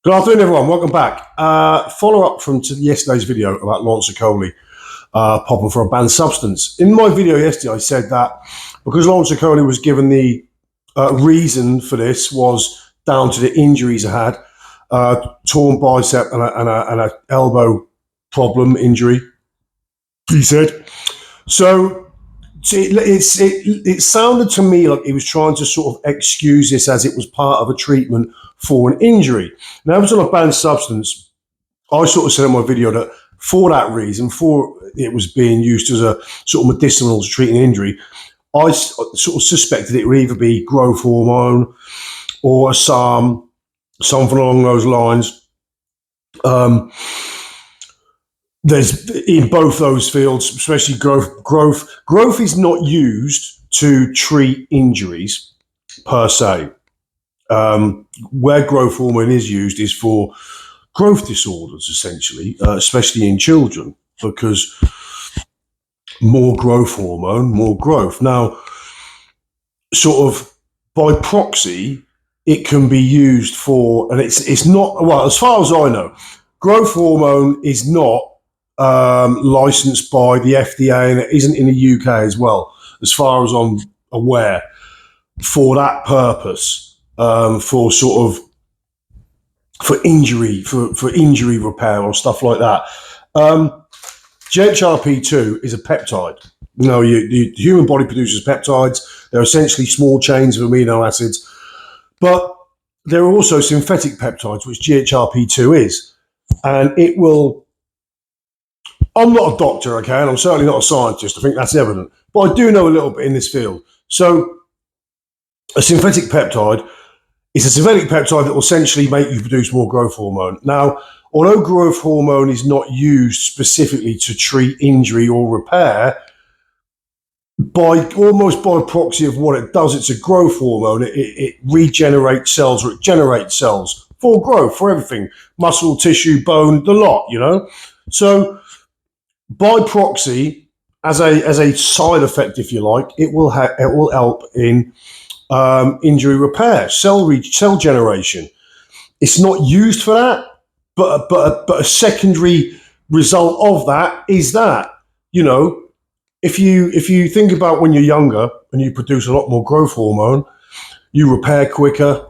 Good afternoon, everyone. Welcome back. Follow up from yesterday's video about Lancicoli popping for a banned substance. In my video yesterday, I said that because Lancicoli was given the reason for this was down to the injuries I had, torn bicep and a elbow problem injury, he said. So it sounded to me like he was trying to sort of excuse this as it was part of a treatment for an injury. Now, it was on a banned substance. I sort of said in my video that for that reason, for it was being used as a sort of medicinal to treat an injury, I sort of suspected it would either be growth hormone or a SARM, something along those lines. There's in both those fields, especially growth is not used to treat injuries per se. Where growth hormone is used is for growth disorders, essentially, especially in children, because more growth hormone, more growth. Now, sort of by proxy, it can be used for, and it's not, well, as far as I know, growth hormone is not licensed by the FDA, and it isn't in the UK as well, as far as I'm aware, for that purpose. For injury repair or stuff like that. GHRP-2 is a peptide. You know, the human body produces peptides. They're essentially small chains of amino acids, but there are also synthetic peptides, which GHRP-2 is, and it will. I'm not a doctor, okay, and I'm certainly not a scientist. I think that's evident, but I do know a little bit in this field. So, a synthetic peptide. It's a synthetic peptide that will essentially make you produce more growth hormone. Now, although growth hormone is not used specifically to treat injury or repair, almost by proxy of what it does, it's a growth hormone. It regenerates cells, or it generates cells for growth, for everything, muscle, tissue, bone, the lot, you know. So, by proxy, as a side effect, if you like, it will help in injury repair, cell generation. It's not used for that, but a secondary result of that is that, you know, if you think about when you're younger and you produce a lot more growth hormone, you repair quicker,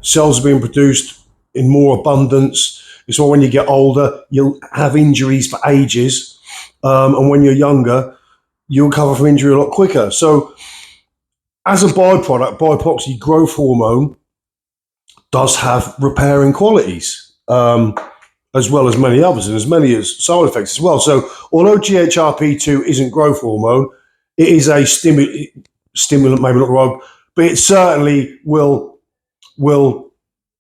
cells are being produced in more abundance. It's why when you get older, you'll have injuries for ages, and when you're younger, you'll recover from injury a lot quicker. So, as a byproduct, by proxy, growth hormone does have repairing qualities, as well as many others, and as many as side effects as well. So, although GHRP-2 isn't growth hormone, it is a stimulant, maybe not the right, but it certainly will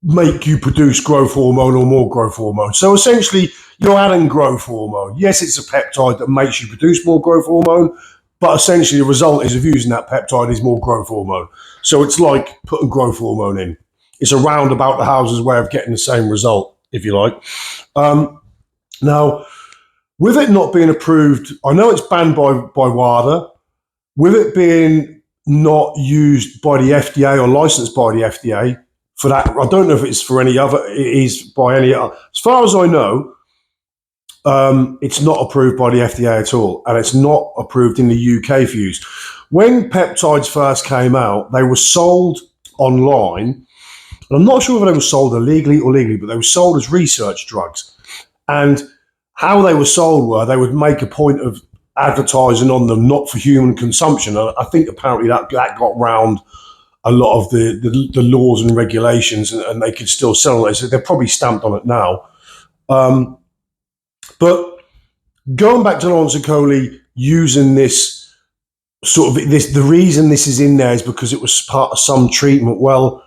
make you produce growth hormone or more growth hormone. So, essentially, you're adding growth hormone. Yes, it's a peptide that makes you produce more growth hormone, but essentially the result is of using that peptide is more growth hormone. So it's like putting growth hormone in. It's a roundabout the houses way of getting the same result, if you like. Now, with it not being approved, I know it's banned by WADA. With it being not used by the FDA or licensed by the FDA for that, I don't know if it's for any other, it is by any other. As far as I know, it's not approved by the FDA at all, and it's not approved in the UK for use. When peptides first came out, they were sold online, and I'm not sure if they were sold illegally or legally, but they were sold as research drugs. And how they were sold were they would make a point of advertising on them, not for human consumption. And I think apparently that got round a lot of the laws and regulations, and they could still sell it. So they're probably stamped on it now. But going back to Lancicoli using this sort of the reason this is in there is because it was part of some treatment. Well,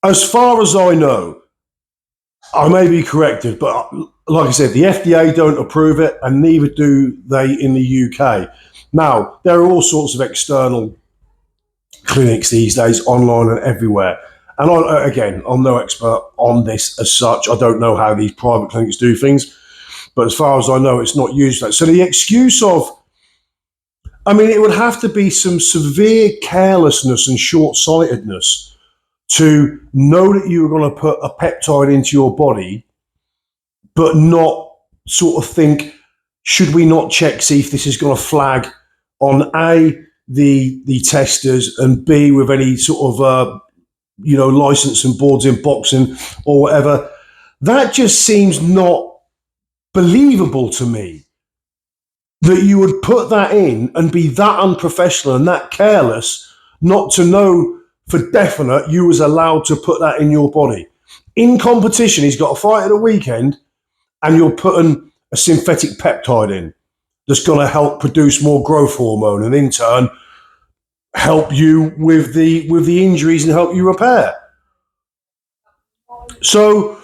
as far as I know, I may be corrected, but like I said, the FDA don't approve it, and neither do they in the UK. Now, there are all sorts of external clinics these days, online and everywhere. And I'm no expert on this as such. I don't know how these private clinics do things. But as far as I know, it's not used. So the excuse of, I mean, it would have to be some severe carelessness and short-sightedness to know that you were going to put a peptide into your body, but not sort of think, should we not check, see if this is going to flag on A, the testers, and B, with any sort of, license and boards in boxing or whatever. That just seems not believable to me, that you would put that in and be that unprofessional and that careless not to know for definite you was allowed to put that in your body. In competition, he's got a fight at the weekend, and you're putting a synthetic peptide in that's going to help produce more growth hormone and in turn help you with the injuries and help you repair. So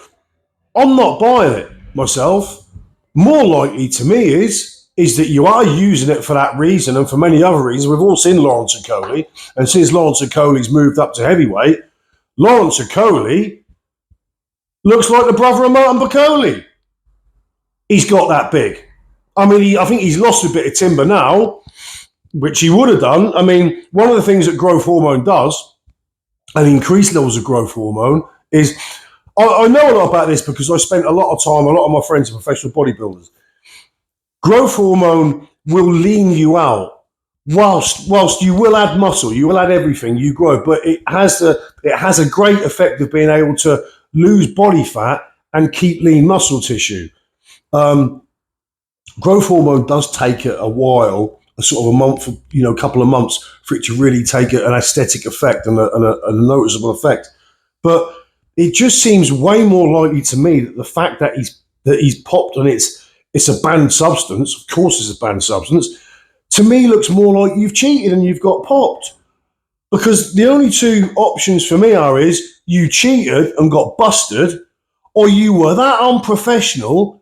I'm not buying it myself. More likely to me is that you are using it for that reason and for many other reasons. We've all seen Lawrence Okoli, and since Lawrence Okoli's moved up to heavyweight, Lawrence Okoli looks like the brother of Martin Bakoli. He's got that big. I mean, I think he's lost a bit of timber now, which he would have done. I mean, one of the things that growth hormone does, and increased levels of growth hormone, is, I know a lot about this because I spent a lot of time, a lot of my friends are professional bodybuilders. Growth hormone will lean you out, whilst you will add muscle, you will add everything, you grow, but it has a great effect of being able to lose body fat and keep lean muscle tissue. Growth hormone does take it a while, a sort of a month, a couple of months, for it to really take an aesthetic effect and a noticeable effect. But it just seems way more likely to me that the fact that he's popped and it's a banned substance, of course it's a banned substance, to me looks more like you've cheated and you've got popped. Because the only two options for me is you cheated and got busted, or you were that unprofessional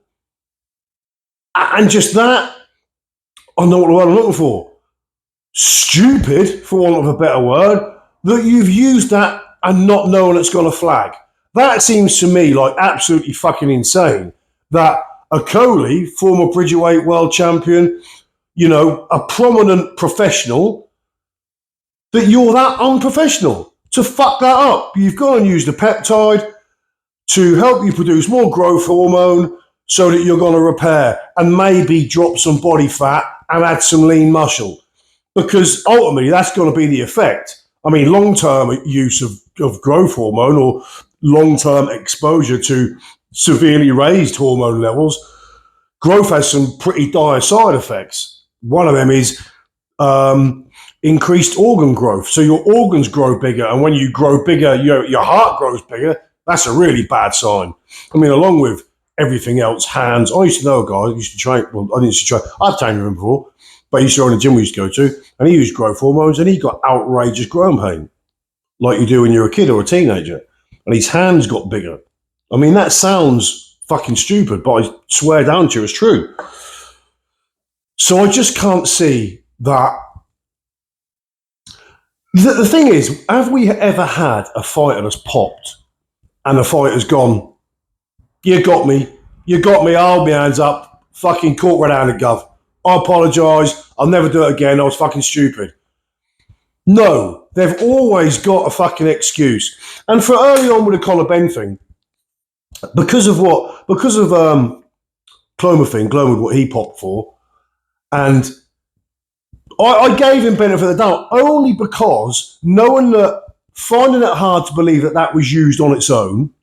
and just that, I know what the word I'm looking for, stupid, for want of a better word, that you've used that and not knowing it's going to flag. That seems to me like absolutely fucking insane. That Okoli, former Bridgerweight world champion, a prominent professional, that you're that unprofessional to fuck that up. You've gone and used a peptide to help you produce more growth hormone so that you're going to repair and maybe drop some body fat and add some lean muscle. Because ultimately that's going to be the effect. I mean, long-term use of growth hormone or long-term exposure to severely raised hormone levels, growth has some pretty dire side effects. One of them is increased organ growth. So your organs grow bigger, and when you grow bigger, your heart grows bigger. That's a really bad sign. I mean, along with everything else, hands. I used to know a guy who used to train. Well, I didn't used to train. I've trained with him before, but he used to own a gym we used to go to, and he used growth hormones, and he got outrageous growing pain, like you do when you're a kid or a teenager. And his hands got bigger. I mean, that sounds fucking stupid, but I swear down to you, it's true. So I just can't see that. The thing is, have we ever had a fighter that's popped and the fighter's gone, you got me, I'll hold my hands up, fucking caught right down the gov. I apologise, I'll never do it again, I was fucking stupid. No, they've always got a fucking excuse. And for early on with the Conor Benn thing, because of clomiphene, what he popped for, and I gave him benefit of the doubt only because knowing that, finding it hard to believe that was used on its own,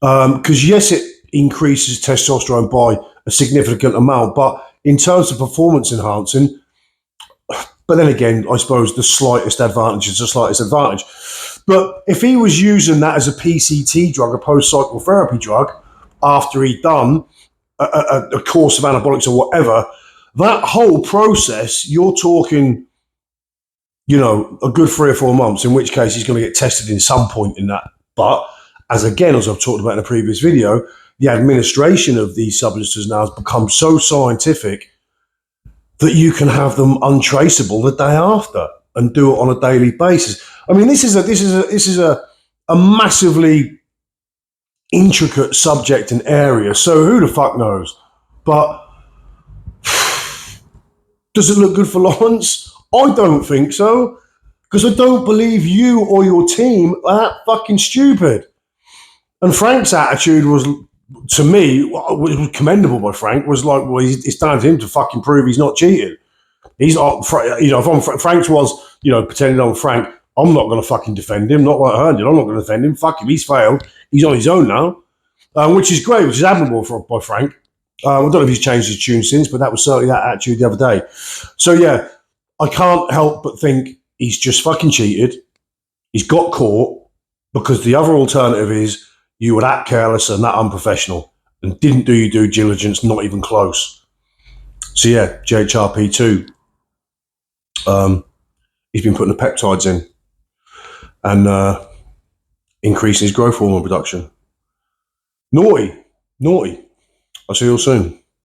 because yes, it increases testosterone by a significant amount, but in terms of performance enhancing, but then again, I suppose the slightest advantage is the slightest advantage. But if he was using that as a PCT drug, a post-psychotherapy drug, after he'd done a course of anabolics or whatever, that whole process, you're talking, a good 3 or 4 months, in which case he's going to get tested in some point in that. But as I've talked about in a previous video, the administration of these substances now has become so scientific that you can have them untraceable the day after and do it on a daily basis. I mean, this is a massively intricate subject and area. So who the fuck knows? But does it look good for Lawrence? I don't think so. because I don't believe you or your team are that fucking stupid. And Frank's attitude was, to me, was commendable by Frank, was like, well, it's down to him to fucking prove he's not cheating. He's not, if I'm Frank's was, pretending I'm Frank, I'm not going to fucking defend him, not like Herndon. I'm not going to defend him. Fuck him, he's failed. He's on his own now, which is great, which is admirable by Frank. I don't know if he's changed his tune since, but that was certainly that attitude the other day. So yeah, I can't help but think he's just fucking cheated. He's got caught, because the other alternative is you were that careless and that unprofessional and didn't do your due diligence, not even close. So yeah, GHRP-2. He's been putting the peptides in and increasing his growth hormone production. Naughty. I'll see you all soon.